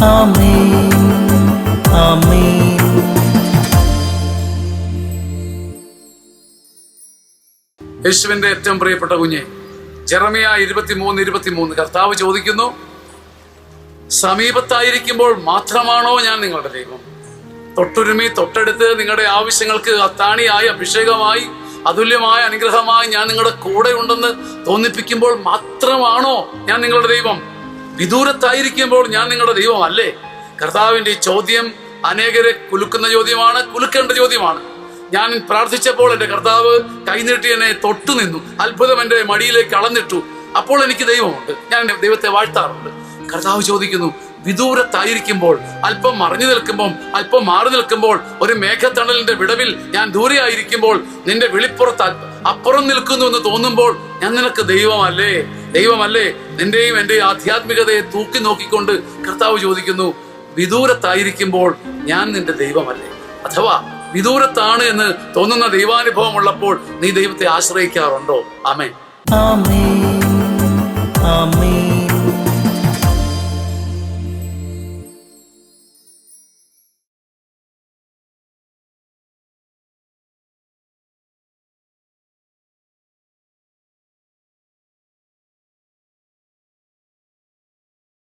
ആമേൻ ആമേൻ. യേശുവിന്റെ ഏറ്റവും പ്രിയപ്പെട്ട കുഞ്ഞെ, ജെറമിയ 23:23 കർത്താവ് ചോദിക്കുന്നു, സമീപത്തായിരിക്കുമ്പോൾ മാത്രമാണോ ഞാൻ നിങ്ങളുടെ ദൈവം? തൊട്ടുരുമി തൊട്ടടുത്ത് നിങ്ങളുടെ ആവശ്യങ്ങൾക്ക് അത്താണിയായി, അഭിഷേകമായി, അതുല്യമായ അനുഗ്രഹമായി ഞാൻ നിങ്ങളുടെ കൂടെ ഉണ്ടെന്ന് തോന്നിപ്പിക്കുമ്പോൾ മാത്രമാണോ ഞാൻ നിങ്ങളുടെ ദൈവം? വിദൂരത്തായിരിക്കുമ്പോൾ ഞാൻ നിങ്ങളുടെ ദൈവം അല്ലേ? കർത്താവിന്റെ ഈ ചോദ്യം അനേകരെ കുലുക്കുന്ന ചോദ്യമാണ്, കുലുക്കേണ്ട ചോദ്യമാണ്. ഞാൻ പ്രാർത്ഥിച്ചപ്പോൾ എൻ്റെ കർത്താവ് കൈനീട്ടി എന്നെ തൊട്ടു നിന്നു, അത്ഭുതം എൻ്റെ മടിയിലേക്ക് അളന്നിട്ടു. അപ്പോൾ എനിക്ക് ദൈവമുണ്ട്, ഞാൻ ദൈവത്തെ വാഴ്ത്താറുണ്ട്. കർത്താവ് ചോദിക്കുന്നു, വിദൂരത്തായിരിക്കുമ്പോൾ, അല്പം മറഞ്ഞു നിൽക്കുമ്പോൾ, അല്പം മാറി നിൽക്കുമ്പോൾ, ഒരു മേഘത്തണലിന്റെ വിടവിൽ ഞാൻ ദൂരെ ആയിരിക്കുമ്പോൾ, നിന്റെ വിളിപ്പുറത്ത് അപ്പുറം നിൽക്കുന്നു എന്ന് തോന്നുമ്പോൾ ഞാൻ നിനക്ക് ദൈവമല്ലേ? ദൈവമല്ലേ? നിന്റെയും എന്റെയും ആധ്യാത്മികതയെ തൂക്കി നോക്കിക്കൊണ്ട് കർത്താവ് ചോദിക്കുന്നു, വിദൂരത്തായിരിക്കുമ്പോൾ ഞാൻ നിന്റെ ദൈവമല്ലേ? അഥവാ വിദൂരത്താണ് എന്ന് തോന്നുന്ന ദൈവാനുഭവം ഉള്ളപ്പോൾ നീ ദൈവത്തെ ആശ്രയിക്കാറുണ്ടോ? ആമേൻ ആമേൻ ആമേൻ.